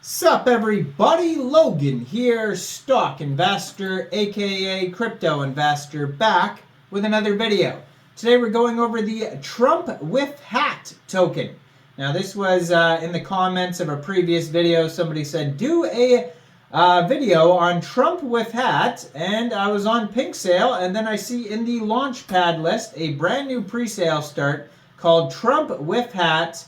Sup everybody, Logan here, stock investor aka crypto investor, back with another video. Today we're going over the TrumpWifHat token. Now this was in the comments of a previous video. Somebody said do a video on TrumpWifHat, and I was on PinkSale, and then I see in the launchpad list a brand new pre-sale start called TrumpWifHat.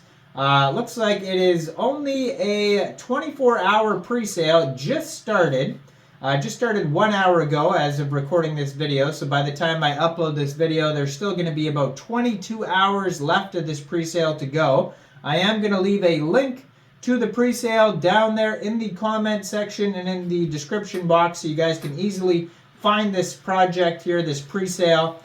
Looks like it is only a 24-hour pre-sale. Just started 1 hour ago as of recording this video. So by the time I upload this video, there's still going to be about 22 hours left of this pre-sale to go. I am going to leave a link to the pre-sale down there in the comment section and in the description box, so you guys can easily find this project here, this pre-sale.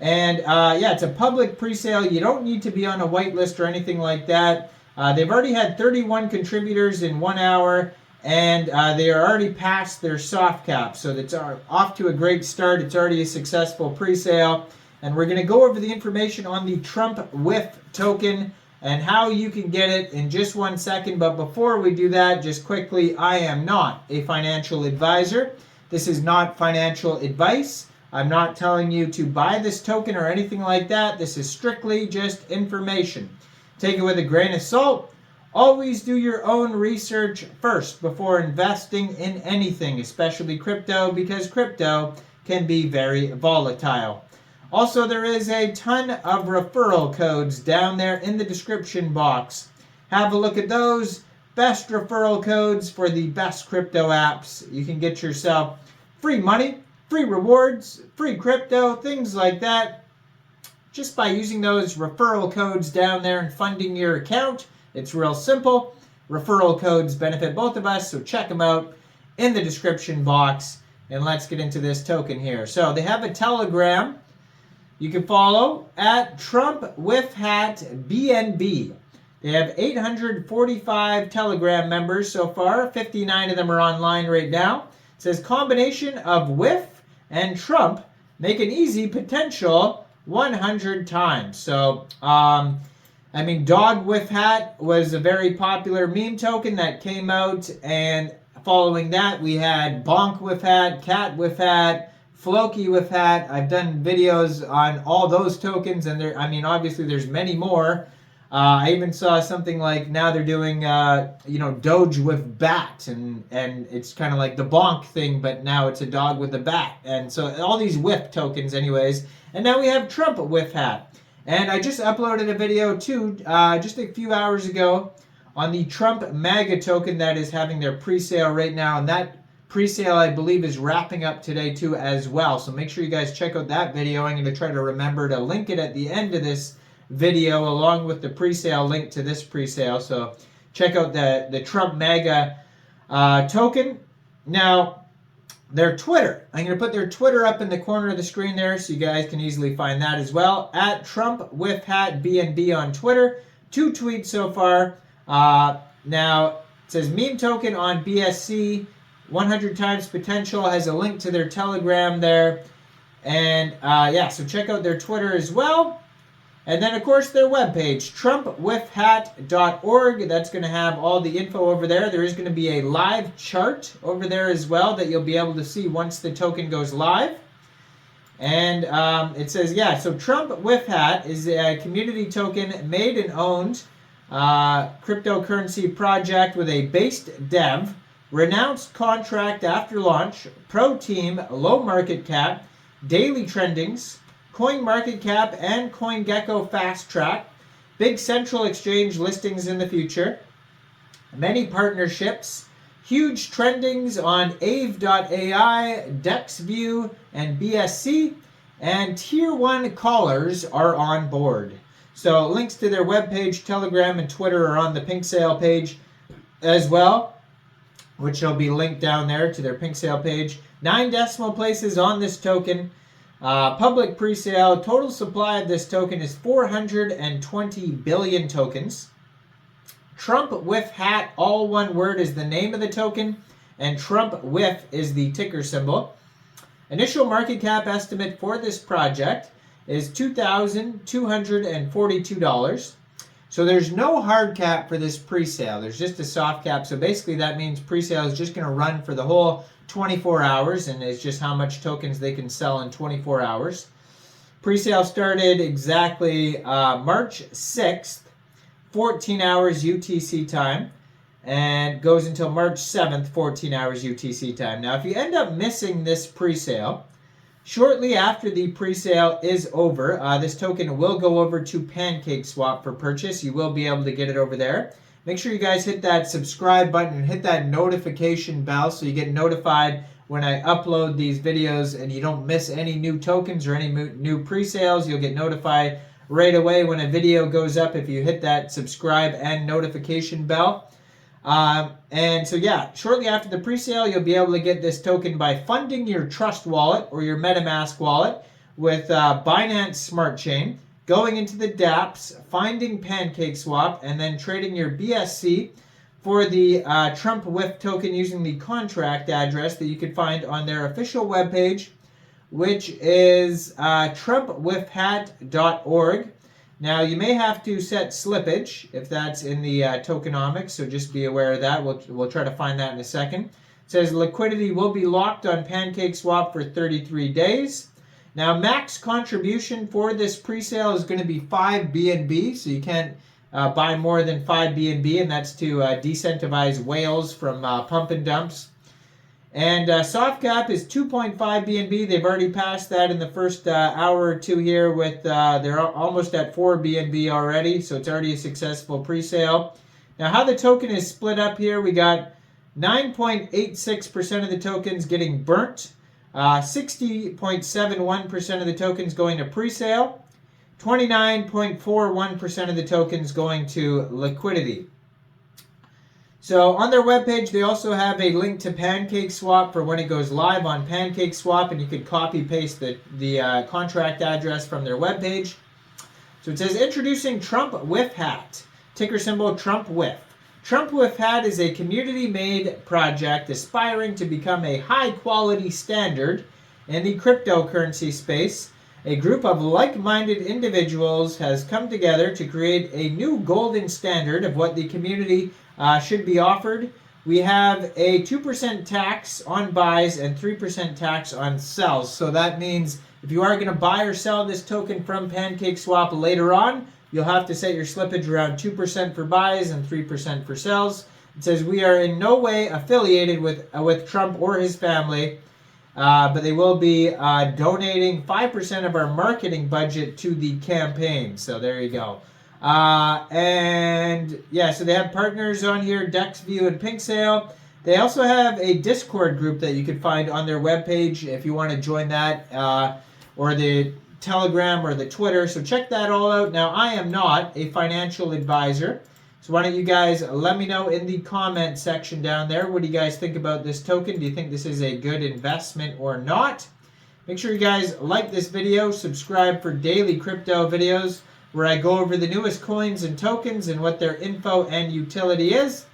And yeah, it's a public pre-sale. You don't need to be on a whitelist or anything like that. They've already had 31 contributors in 1 hour, and they are already past their soft cap. So it's off to a great start. It's already a successful pre-sale. And we're going to go over the information on the TrumpWif token and how you can get it in just 1 second. But before we do that, just quickly, I am not a financial advisor. This is not financial advice. I'm not telling you to buy this token or anything like that. This is strictly just information. Take it with a grain of salt. Always do your own research first before investing in anything, especially crypto, because crypto can be very volatile. Also, there is a ton of referral codes down there in the description box. Have a look at those. Best referral codes for the best crypto apps. You can get yourself free money, free rewards, free crypto, things like that, just by using those referral codes down there and funding your account. It's real simple. Referral codes benefit both of us, so check them out in the description box. And let's get into this token here. So they have a Telegram you can follow at TrumpWifHat BNB. They have 845 Telegram members so far. 59 of them are online right now. It says combination of WIF and Trump make an easy potential 100 times. So, I mean, Dog with Hat was a very popular meme token that came out, and following that, we had Bonk with Hat, Cat with Hat, Floki with Hat. I've done videos on all those tokens, and there, I mean, obviously there's many more. I even saw something like now they're doing, Doge with bat, and it's kind of like the bonk thing, but now it's a dog with a bat. And so all these WIF tokens anyways. And now we have TrumpWifHat. And I just uploaded a video too, just a few hours ago on the Trump MAGA token that is having their pre-sale right now. And that pre-sale, I believe, is wrapping up today too as well. So make sure you guys check out that video. I'm going to try to remember to link it at the end of this video along with the pre-sale link to this pre-sale. So check out the Trump MAGA token. Now, their Twitter. I'm going to put their Twitter up in the corner of the screen there so you guys can easily find that as well. At TrumpWifHat BNB on Twitter. 2 tweets so far. Now, it says meme token on BSC. 100 times potential. Has a link to their Telegram there. And yeah, so check out their Twitter as well. And then, of course, their webpage, TrumpWifHat.org. That's going to have all the info over there. There is going to be a live chart over there as well that you'll be able to see once the token goes live. And it says, yeah, so TrumpWifHat is a community token made and owned cryptocurrency project with a based dev, renounced contract after launch, pro team, low market cap, daily trendings, Coin Market Cap and CoinGecko Fast Track, big central exchange listings in the future, many partnerships, huge trendings on Aave.ai, DexView, and BSC, and Tier 1 callers are on board. So links to their webpage, Telegram, and Twitter are on the PinkSale page as well, which will be linked down there to their PinkSale page. 9 decimal places on this token. Public pre-sale, total supply of this token is 420 billion tokens. TrumpWifHat, all one word, is the name of the token, and TrumpWif is the ticker symbol. Initial market cap estimate for this project is $2,242. So there's no hard cap for this pre-sale. There's just a soft cap. So basically that means pre-sale is just going to run for the whole 24 hours, and it's just how much tokens they can sell in 24 hours. Pre-sale started exactly March 6th, 14 hours UTC time, and goes until March 7th, 14 hours UTC time. Now, if you end up missing this pre-sale, shortly after the pre-sale is over, this token will go over to PancakeSwap for purchase. You will be able to get it over there. Make sure you guys hit that subscribe button and hit that notification bell so you get notified when I upload these videos and you don't miss any new tokens or any new pre-sales. You'll get notified right away when a video goes up if you hit that subscribe and notification bell. And so yeah, shortly after the pre-sale, you'll be able to get this token by funding your Trust wallet or your MetaMask wallet with Binance Smart Chain, going into the dApps, finding PancakeSwap, and then trading your BSC for the TrumpWIF token using the contract address that you can find on their official webpage, which is TrumpWifHat.org. Now, you may have to set slippage if that's in the tokenomics, so just be aware of that. We'll try to find that in a second. It says liquidity will be locked on PancakeSwap for 33 days. Now, max contribution for this pre-sale is going to be 5 BNB, so you can't buy more than 5 BNB, and that's to decentivize whales from pump and dumps. And soft cap is 2.5 BNB. They've already passed that in the first hour or two here with, they're almost at 4 BNB already, so it's already a successful pre-sale. Now, how the token is split up here, we got 9.86% of the tokens getting burnt, 60.71% of the tokens going to pre-sale, 29.41% of the tokens going to liquidity. So on their webpage, they also have a link to PancakeSwap for when it goes live on PancakeSwap, and you could copy paste the contract address from their webpage. So it says, introducing TrumpWifHat, ticker symbol TrumpWif. TrumpWifHat is a community-made project aspiring to become a high-quality standard in the cryptocurrency space. A group of like-minded individuals has come together to create a new golden standard of what the community should be offered. We have a 2% tax on buys and 3% tax on sells. So that means if you are going to buy or sell this token from PancakeSwap later on, you'll have to set your slippage around 2% for buys and 3% for sells. It says we are in no way affiliated with Trump or his family, but they will be donating 5% of our marketing budget to the campaign. So there you go. And yeah, so they have partners on here, DexView and PinkSale. They also have a Discord group that you can find on their webpage if you want to join that, or the Telegram or the Twitter. So check that all out. Now, I am not a financial advisor, so why don't you guys let me know in the comment section down there. What do you guys think about this token? Do you think this is a good investment or not? Make sure you guys like this video, subscribe for daily crypto videos where I go over the newest coins and tokens and what their info and utility is.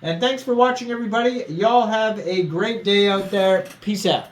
And thanks for watching, everybody. Y'all have a great day out there. Peace out.